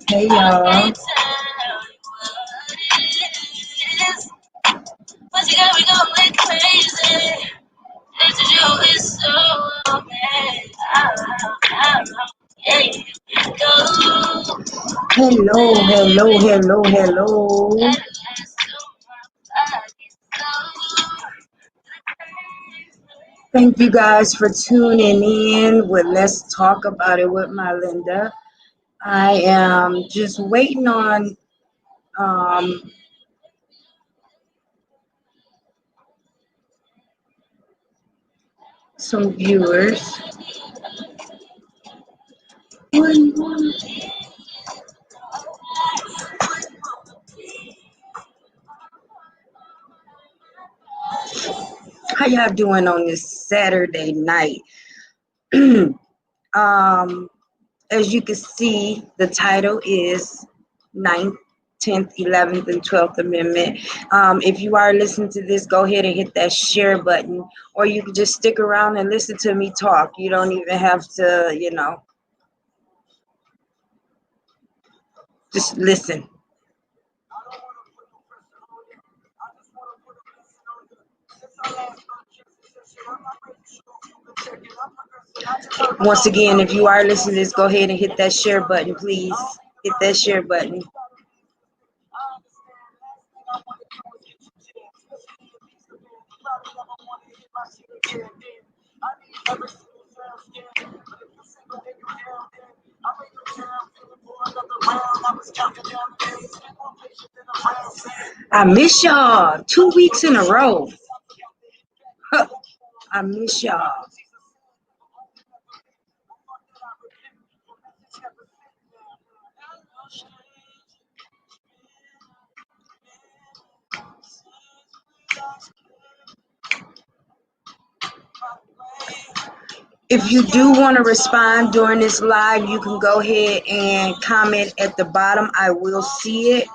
Hey y'all. Hello, hello, hello, hello. Thank you guys for tuning in with Let's Talk About It with my Linda. I am just waiting on um, some viewers. How y'all doing on this Saturday night? um, as you can see, the title is Ninth, 10th, 11th, and 12th Amendment. If you are listening to this, go ahead and hit that share button, or you can just stick around and listen to me talk. You don't even have to, just listen. Once again, if you are listening to this, go ahead and hit that share button, please. Hit that share button. I miss y'all 2 weeks in a row. I miss y'all. If you do want to respond during this live, you can go ahead and comment at the bottom. I will see it.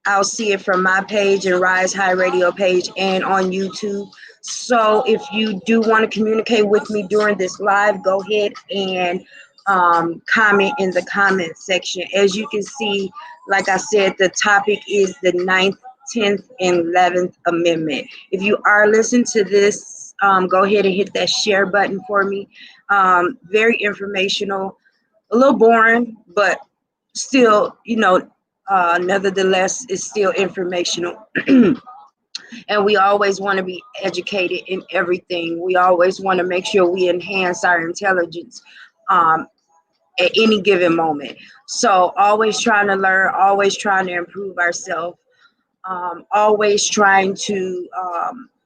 I'll see it from my page and Rise High Radio page and on YouTube. So if you do want to communicate with me during this live, go ahead and comment in the comment section. As you can see, like I said, the topic is the 9th, 10th, and 11th Amendment. If you are listening to this, go ahead and hit that share button for me. Very informational, a little boring, but still, nevertheless, it's still informational. And we always want to be educated in everything. We always want to make sure we enhance our intelligence at any given moment. So always trying to learn, always trying to improve ourselves, always trying to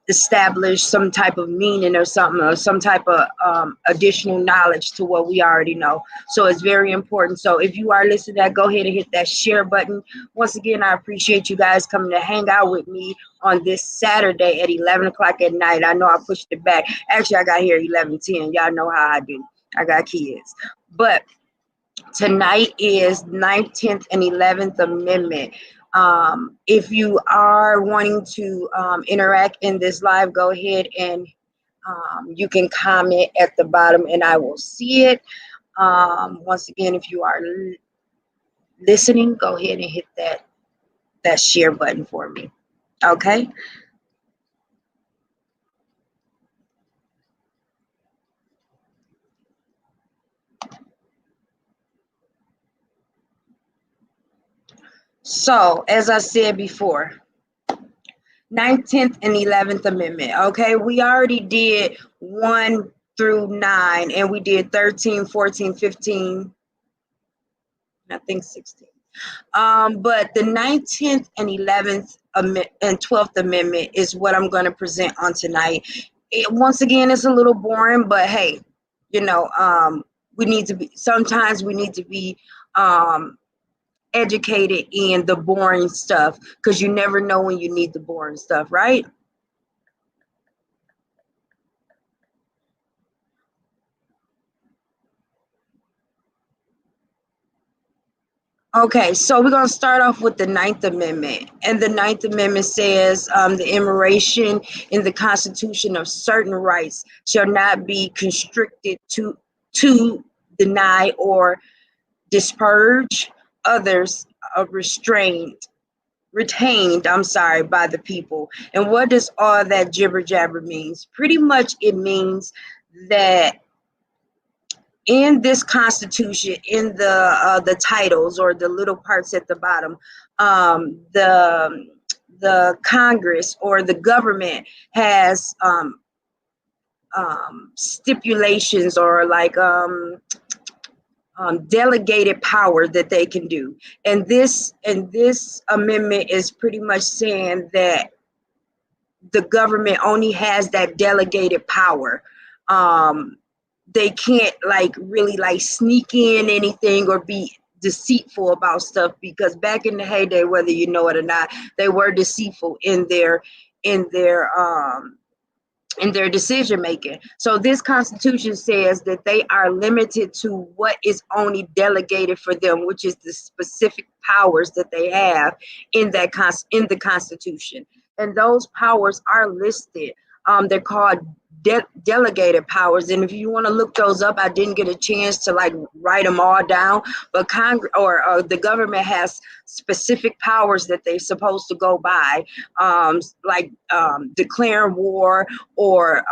establish some type of meaning or something, or some type of additional knowledge to what we already know. So it's very important. So if you are listening to that, go ahead and hit that share button. Once again, I appreciate you guys coming to hang out with me on this Saturday at 11 o'clock at night. I know I pushed it back. Actually, I got here at 11:10. Y'all know how I do. I got kids. But tonight is 9th, 10th, and 11th Amendment. If you are wanting to interact in this live, go ahead and you can comment at the bottom and I will see it. Once again, if you are listening, go ahead and hit that share button for me. Okay. So, as I said before, 9th, 10th, and 11th Amendment. Okay, we already did 1 through 9, and we did 13, 14, 15, I think 16. But the 9th, 10th, and 11th and 12th Amendment is what I'm going to present on tonight. Once again, it's a little boring, but hey, sometimes we need to be educated in the boring stuff, because you never know when you need the boring stuff, right? Okay, so we're going to start off with the Ninth Amendment. And the Ninth Amendment says the enumeration in the Constitution of certain rights shall not be constricted to deny or disparage others retained, by the people. And what does all that jibber jabber means? Pretty much it means that in this constitution, in the titles or the little parts at the bottom, the Congress or the government has stipulations or like delegated power that they can do. And this amendment is pretty much saying that the government only has that delegated power. They can't like really like sneak in anything or be deceitful about stuff, because back in the heyday, whether you know it or not, they were deceitful in their um in their decision making. So this constitution says that they are limited to what is only delegated for them, which is the specific powers that they have in the constitution. And those powers are listed. They're called delegated powers. And if you want to look those up, I didn't get a chance to like write them all down, but Congress or the government has specific powers that they're supposed to go by, like declaring war, or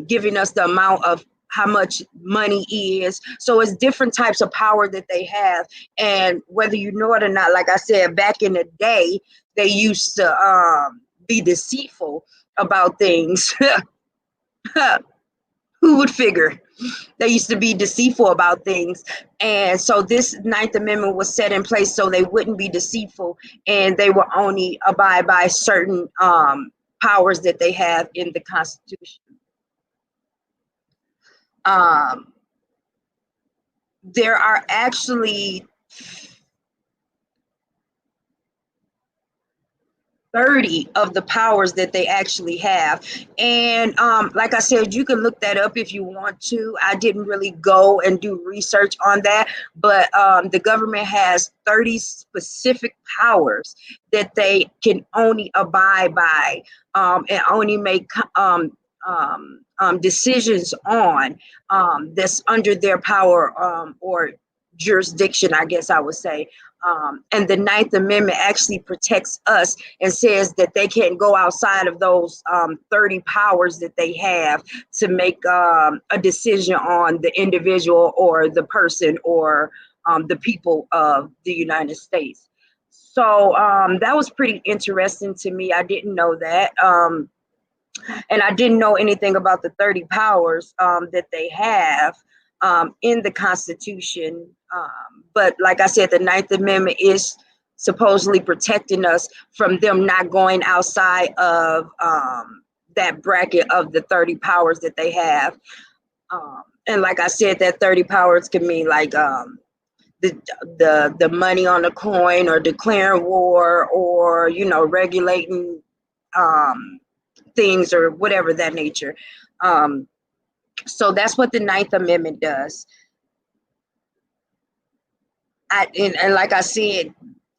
giving us the amount of how much money is. So it's different types of power that they have. And whether you know it or not, like I said, back in the day, they used to be deceitful about things. Who would figure? They used to be deceitful about things. And so this Ninth Amendment was set in place so they wouldn't be deceitful, and they will only abide by certain powers that they have in the Constitution. Um, there are actually 30 of the powers that they actually have. And like I said, you can look that up if you want to. I didn't really go and do research on that, but the government has 30 specific powers that they can only abide by, and only make decisions on, that's under their power, or jurisdiction, I guess I would say. And the Ninth Amendment actually protects us and says that they can't go outside of those 30 powers that they have to make a decision on the individual or the person or the people of the United States. So that was pretty interesting to me. I didn't know that. And I didn't know anything about the 30 powers that they have in the Constitution. But like I said, the Ninth Amendment is supposedly protecting us from them not going outside of that bracket of the 30 powers that they have. And like I said, that 30 powers can mean like the money on the coin, or declaring war, or regulating things, or whatever that nature. So that's what the Ninth Amendment does. And like I said,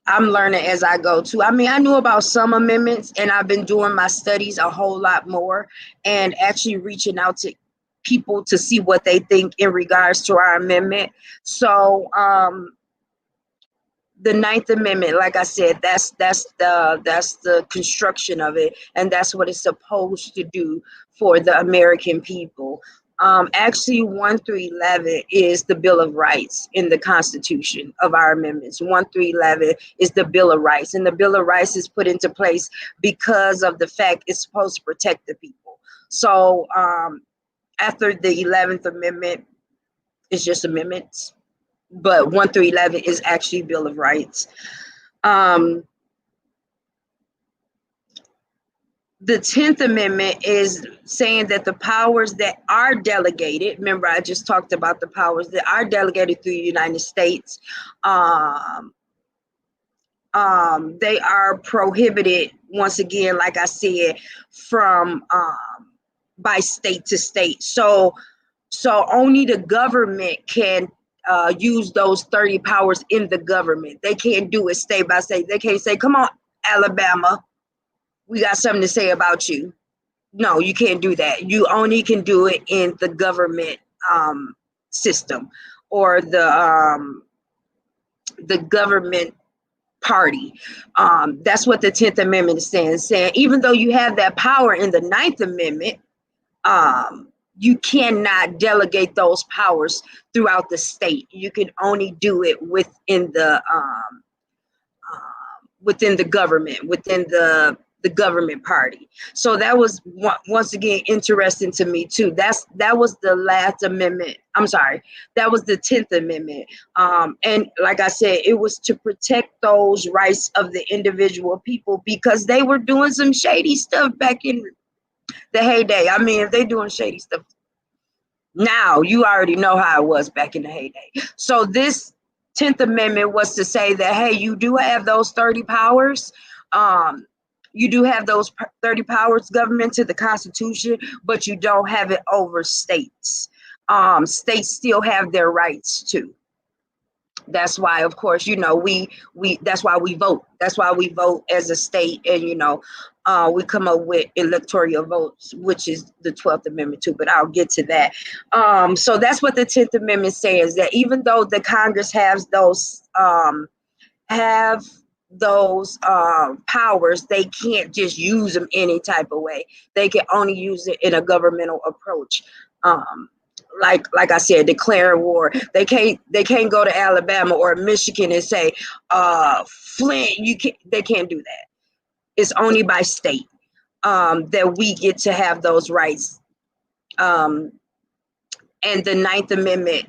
I'm learning as I go too. I mean, I knew about some amendments, and I've been doing my studies a whole lot more, and actually reaching out to people to see what they think in regards to our amendment. So the Ninth Amendment, like I said, that's the construction of it, and that's what it's supposed to do for the American people. Actually, 1 through 11 is the Bill of Rights in the Constitution of our amendments. 1 through 11 is the Bill of Rights, and the Bill of Rights is put into place because of the fact it's supposed to protect the people. So after the 11th Amendment, it's just amendments, but 1 through 11 is actually Bill of Rights. The 10th Amendment is saying that the powers that are delegated, remember I just talked about the powers that are delegated through the United States, they are prohibited, once again, like I said, from by state to state. So only the government can use those 30 powers in the government. They can't do it state by state. They can't say, come on, Alabama, we got something to say about you. No, you can't do that. You only can do it in the government system, or the government party. That's what the 10th Amendment is saying. Even though you have that power in the 9th Amendment, you cannot delegate those powers throughout the state. You can only do it within the government, within the government party. So that was once again interesting to me too. That was the last amendment. I'm sorry, that was the 10th Amendment. And like I said, it was to protect those rights of the individual people, because they were doing some shady stuff back in the heyday. I mean, if they doing shady stuff now, you already know how it was back in the heyday. So this 10th Amendment was to say that, hey, you do have those 30 powers. You do have those 30 powers government to the Constitution, but you don't have it over states. States still have their rights too. That's why, of course, we that's why we vote. That's why we vote as a state, and we come up with electoral votes, which is the 12th Amendment too, but I'll get to that. So that's what the 10th Amendment says, that even though the Congress has those powers, they can't just use them any type of way. They can only use it in a governmental approach. Like I said, declaring war. They can't go to Alabama or Michigan and say, Flint, they can't do that. It's only by state that we get to have those rights. And the 9th Amendment,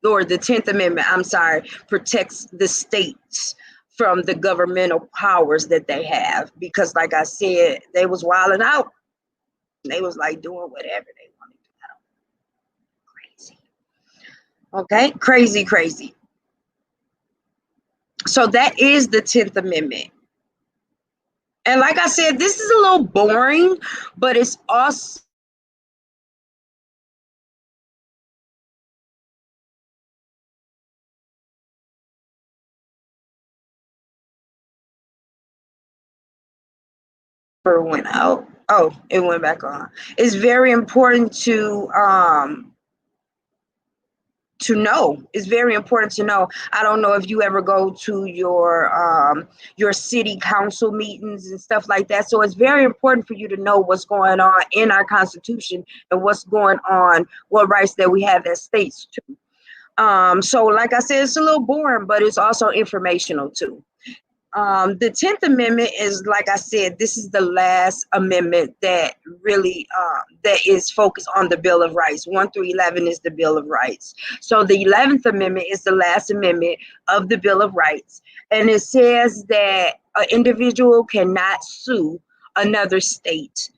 or the 10th Amendment, I'm sorry, protects the states from the governmental powers that they have. Because like I said, they was wilding out. They was like doing whatever they wanted to do. Crazy. Okay, crazy. So that is the 10th Amendment. And like I said, this is a little boring, but it's also went out. Oh, it went back on. It's very important to know. It's very important to know. I don't know if you ever go to your city council meetings and stuff like that. So it's very important for you to know what's going on in our Constitution and what's going on, what rights that we have as states too. So like I said, it's a little boring, but it's also informational too. The 10th Amendment is, like I said, this is the last amendment that really that is focused on the Bill of Rights. 1 through 11 is the Bill of Rights. So the 11th Amendment is the last amendment of the Bill of Rights. And it says that an individual cannot sue another state.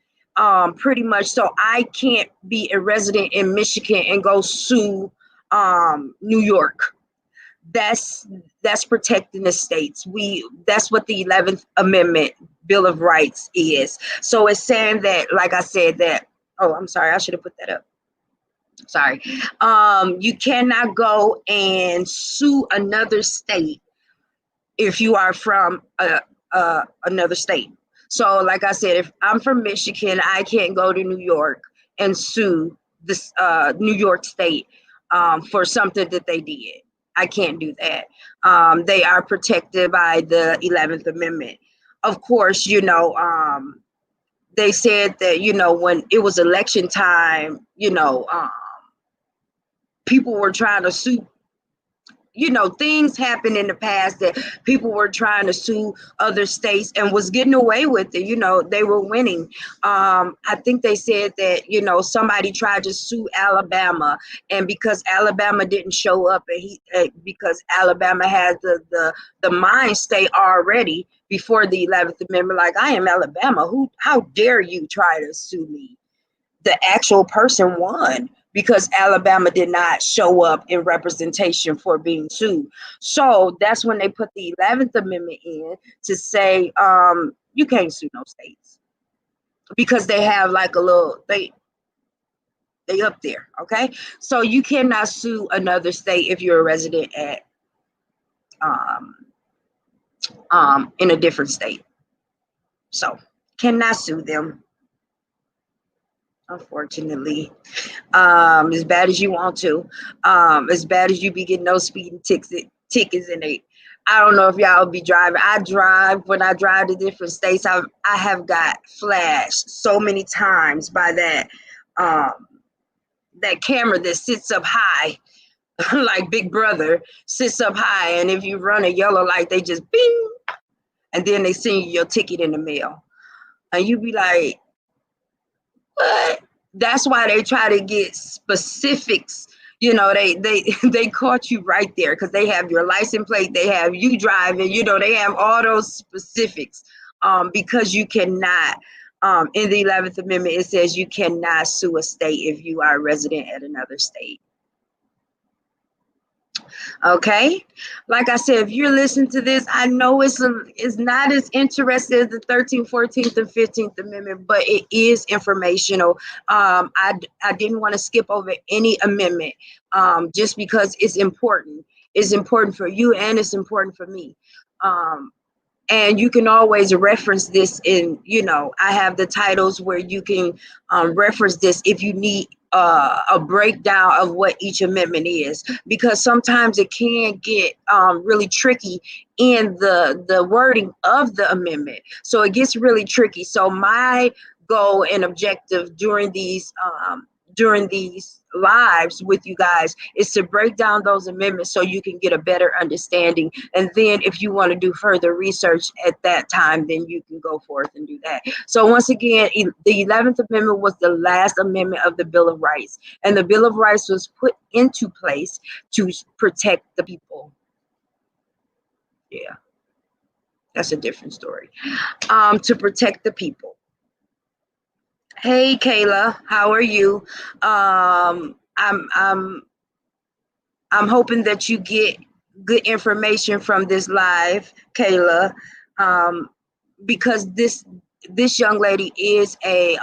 Pretty much. So I can't be a resident in Michigan and go sue New York. That's protecting the states. That's what the 11th Amendment Bill of Rights is. So it's saying that, like I said, that, oh, I'm sorry, I should have put that up. Sorry. You cannot go and sue another state if you are from another state. So like I said, if I'm from Michigan, I can't go to New York and sue this New York State for something that they did. I can't do that. They are protected by the 11th Amendment. Of course, they said that, when it was election time, people were trying to sue. Things happened in the past that people were trying to sue other states and was getting away with it. They were winning. I think they said that, somebody tried to sue Alabama, and because Alabama didn't show up, and because Alabama had the mind state already before the 11th Amendment, like, I am Alabama. How dare you try to sue me? The actual person won, because Alabama did not show up in representation for being sued. So that's when they put the 11th Amendment in to say, you can't sue no states, because they have like a little, They up there, okay? So you cannot sue another state if you're a resident at in a different state. So cannot sue them, unfortunately. As bad as you want to, as bad as you be getting those speeding tickets and I don't know if y'all be driving. I drive when I drive to different states. I have got flashed so many times by that camera that sits up high, like Big Brother sits up high, and if you run a yellow light, they just bing, and then they send you your ticket in the mail, and you be like, what? That's why they try to get specifics. They caught you right there because they have your license plate, they have you driving, they have all those specifics. Because you cannot, in the 11th Amendment, it says you cannot sue a state if you are a resident at another state. Okay, like I said, if you're listening to this, I know it's not as interesting as the 13th, 14th, and 15th Amendment, but it is informational. I didn't want to skip over any amendment, just because it's important. It's important for you and it's important for me. And you can always reference this in, I have the titles where you can reference this if you need a breakdown of what each amendment is, because sometimes it can get really tricky in the wording of the amendment. So it gets really tricky. So my goal and objective during these lives with you guys is to break down those amendments so you can get a better understanding. And then if you want to do further research at that time, then you can go forth and do that. So once again, the 11th Amendment was the last amendment of the Bill of Rights. And the Bill of Rights was put into place to protect the people. Yeah, that's a different story. To protect the people. Hey Kayla, how are you? I'm hoping that you get good information from this live, Kayla, because this young lady is a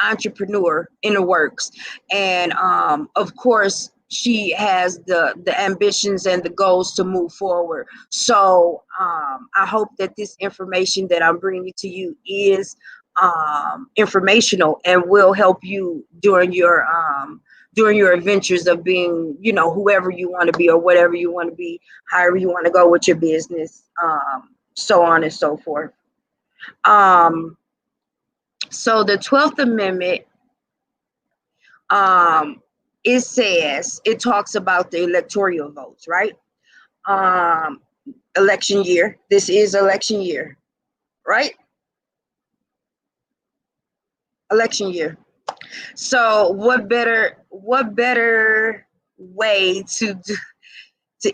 entrepreneur in the works, and of course she has the ambitions and the goals to move forward. So I hope that this information that I'm bringing to you is informational and will help you during your adventures of being, whoever you want to be or whatever you want to be, however you want to go with your business, so on and so forth. So the 12th Amendment, it talks about the electoral votes, right? Election year. This is election year, right? Election year. So what better way to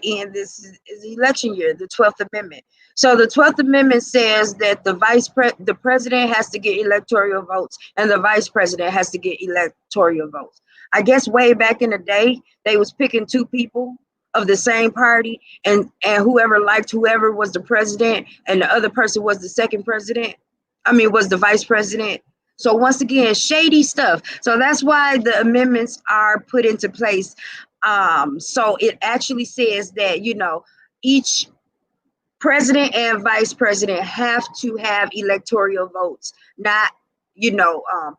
end this is election year, the 12th Amendment. So the 12th Amendment says that the president has to get electoral votes and the vice president has to get electoral votes. I guess way back in the day, they was picking two people of the same party, and whoever liked whoever was the president and the other person was the second president. Was the vice president. So once again, shady stuff. So that's why the amendments are put into place. So it actually says that, each president and vice president have to have electoral votes, not,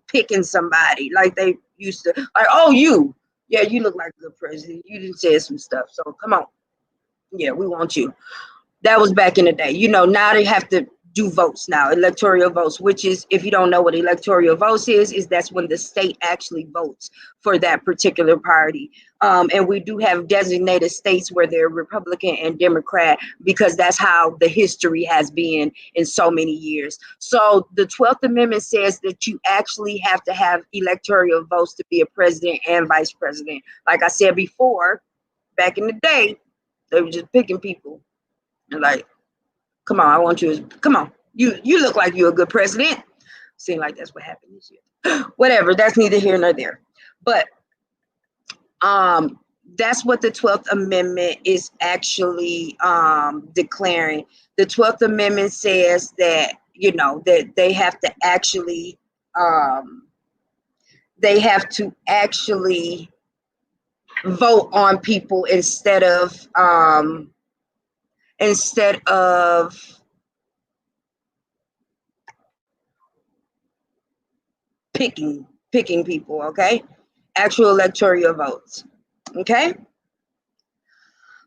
picking somebody like they used to. Like, oh, you look like a good president. You didn't say some stuff. So come on. Yeah, we want you. That was back in the day. Now they have to do votes now, electoral votes, which is, if you don't know what electoral votes is that's when the state actually votes for that particular party. And we do have designated states where they're Republican and Democrat, because that's how the history has been in so many years. So the 12th Amendment says that you actually have to have electoral votes to be a president and vice president. Like I said before, back in the day, they were just picking people. And like, come on, I want you. Come on, you look like you're a good president. Seems like that's what happened this year. Whatever, that's neither here nor there. But that's what the 12th Amendment is actually declaring. The 12th Amendment says that, that they have to actually they have to actually vote on people instead of picking people. Okay, actual electoral votes. Okay.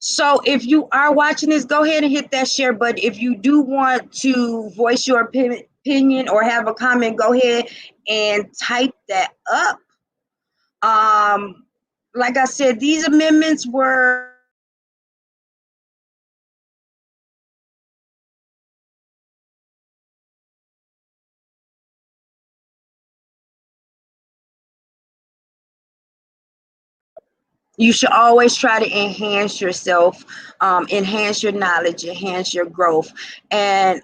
So if you are watching this, go ahead and hit that share button. If you do want to voice your opinion or have a comment, go ahead and type that up. Like I said, these amendments were you should always try to enhance yourself, enhance your knowledge, enhance your growth. And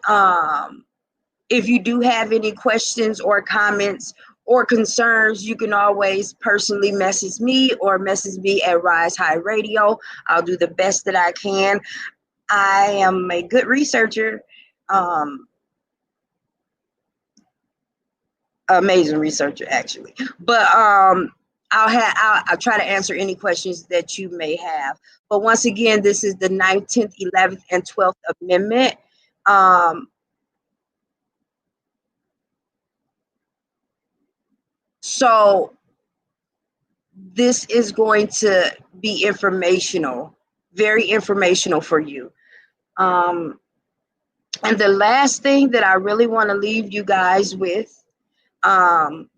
if you do have any questions or comments or concerns, you can always personally message me or message me at Rise High Radio. I'll do the best that I can. I am a good researcher, um, amazing researcher actually. But I'll try to answer any questions that you may have. But once again, this is the 19th, 11th, and 12th Amendment. Um, so this is going to be informational, very informational for you. Um, and the last thing that I really want to leave you guys with um,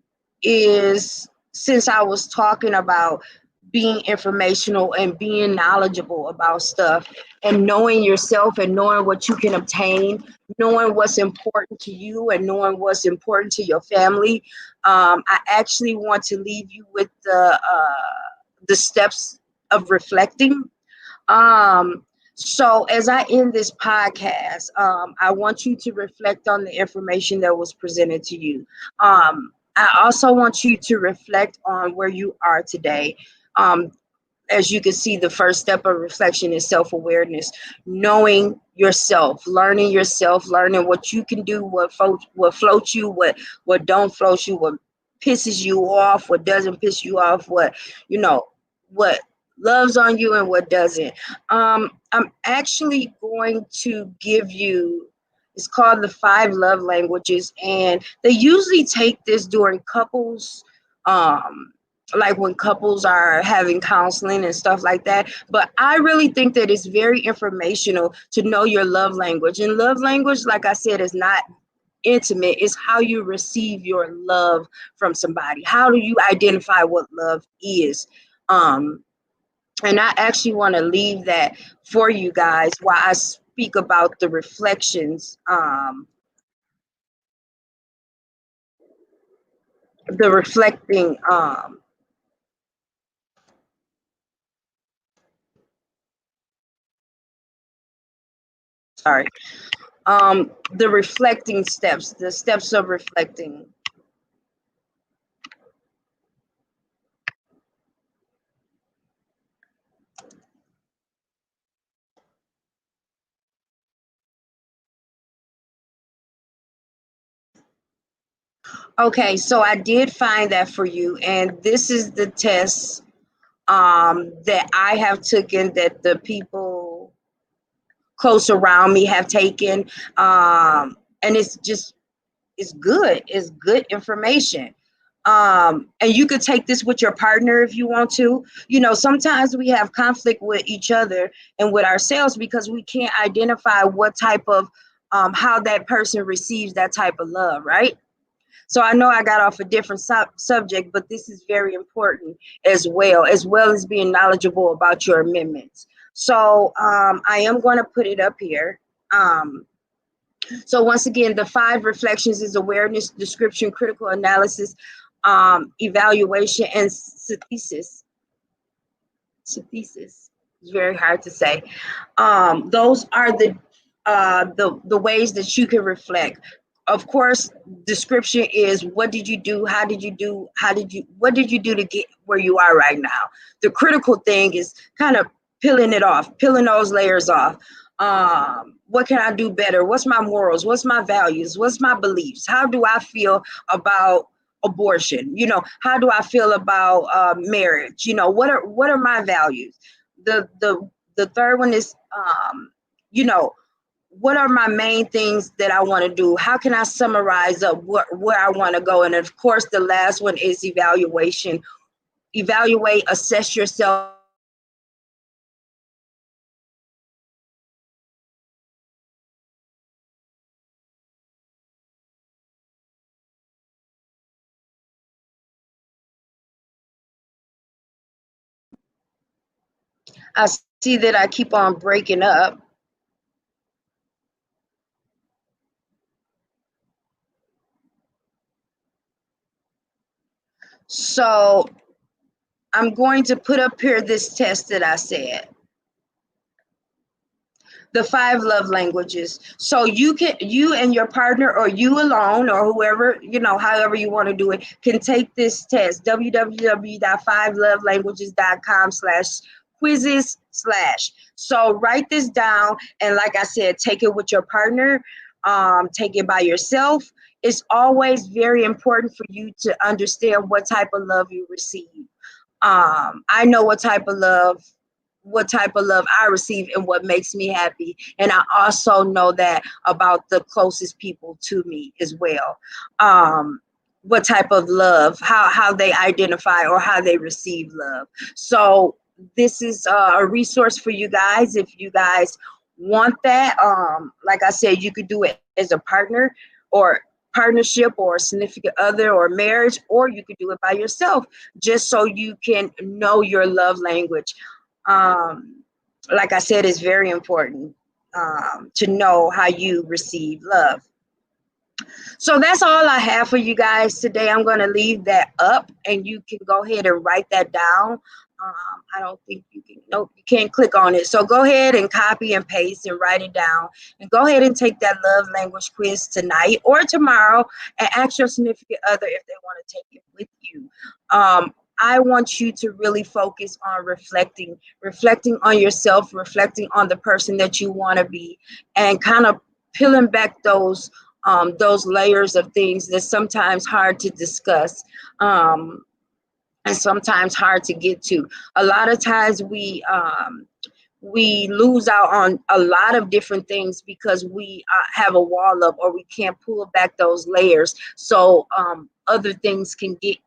is, since I was talking about being informational and being knowledgeable about stuff and knowing yourself and knowing what you can obtain, knowing what's important to you and knowing what's important to your family, I actually want to leave you with the steps of reflecting. um, so as I end this podcast, I want you to reflect on the information that was presented to you. I also want you to reflect on where you are today. Um, as you can see, the first step of reflection is self-awareness, knowing yourself, learning what you can do, what floats you, what don't float you, what pisses you off, what doesn't piss you off, what loves on you and what doesn't. I'm actually going to give you, it's called the 5 love languages, and they usually take this during couples, like when couples are having counseling and stuff like that. But I really think that it's very informational to know your love language. And love language, like I said, is not intimate. It's how you receive your love from somebody. How do you identify what love is? Um, and I actually want to leave that for you guys while I speak about the reflections, the reflecting, sorry, the reflecting steps, the steps of reflecting. Okay, so I did find that for you, and this is the test that I have taken, that the people close around me have taken, and it's good. It's good information. And you could take this with your partner if you want to. Sometimes we have conflict with each other and with ourselves because we can't identify what type of how that person receives that type of love, right? So I know I got off a different subject, but this is very important as well as being knowledgeable about your amendments. So I am going to put it up here. So once again, the 5 reflections is awareness, description, critical analysis, evaluation, and synthesis. Synthesis is very hard to say. Those are the ways that you can reflect. Of course, description is what did you do, how did you do, what did you do to get where you are right now. The critical thing is kind of peeling those layers off. What can I do better? What's my morals? What's my values? What's my beliefs? How do I feel about abortion? How do I feel about marriage? What are my values? The third one is, you know, what are my main things that I want to do? How can I summarize up where I want to go? And of course, the last one is evaluation. Evaluate, assess yourself. I see that I keep on breaking up. So I'm going to put up here this test that I said. The 5 love languages. So you and your partner, or you alone, or whoever, however you want to do it, can take this test. www.5lovelanguages.com/quizzes/. So write this down, and like I said, take it with your partner, take it by yourself. It's always very important for you to understand what type of love you receive. I know what type of love I receive and what makes me happy. And I also know that about the closest people to me as well. What type of love, how they identify or how they receive love. So this is a resource for you guys. If you guys want that, like I said, you could do it as a partner, or partnership, or significant other, or marriage, or you could do it by yourself, just so you can know your love language. um, like I said, it's very important to know how you receive love. So that's all I have for you guys today. I'm going to leave that up, and you can go ahead and write that down. I don't think you can, nope, you can't click on it. So go ahead and copy and paste and write it down. And go ahead and take that love language quiz tonight or tomorrow, and ask your significant other if they want to take it with you. I want you to really focus on reflecting on yourself, reflecting on the person that you want to be, and kind of peeling back those layers of things that's sometimes hard to discuss, and sometimes hard to get to. A lot of times we lose out on a lot of different things because we have a wall up, or we can't pull back those layers, so other things can get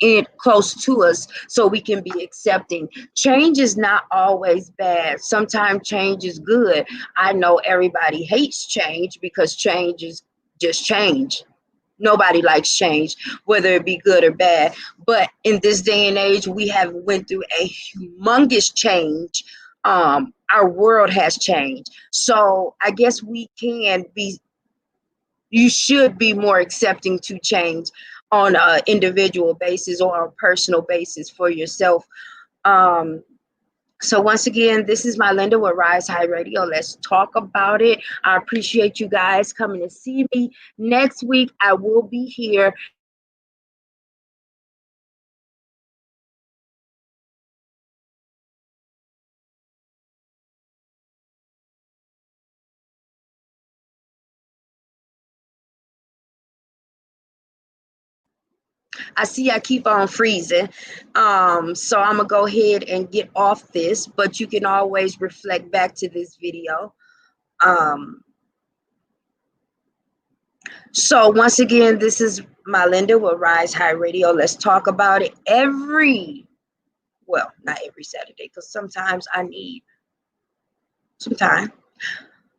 in close to us, so we can be accepting. Change is not always bad. Sometimes change is good. I know everybody hates change, because change is just change. Nobody likes change, whether it be good or bad. But in this day and age, we have went through a humongous change. Our world has changed. So I guess you should be more accepting to change on an individual basis or a personal basis for yourself. Um, so once again, this is my Linda with Rise High Radio. Let's talk about it. I appreciate you guys coming to see me. Next week, I will be here. I see I keep on freezing. So I'm gonna go ahead and get off this, but you can always reflect back to this video. Um, so once again, this is my Linda with Rise High Radio. Let's talk about it not every Saturday, because sometimes I need some time.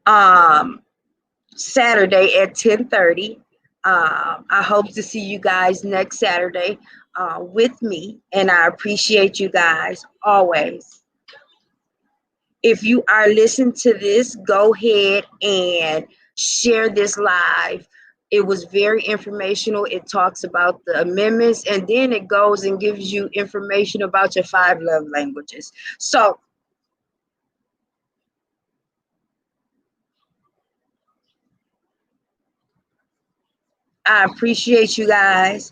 Um, Saturday at 10:30. I hope to see you guys next Saturday with me, and I appreciate you guys always. If you are listening to this, go ahead and share this live. It was very informational. It talks about the amendments, and then it goes and gives you information about your 5 love languages. So I appreciate you guys.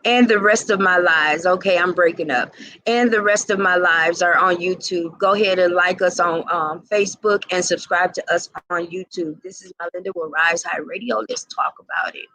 And the rest of my lives, okay, I'm breaking up. And the rest of my lives are on YouTube. Go ahead and like us on Facebook and subscribe to us on YouTube. This is Melinda with Rise High Radio. Let's talk about it.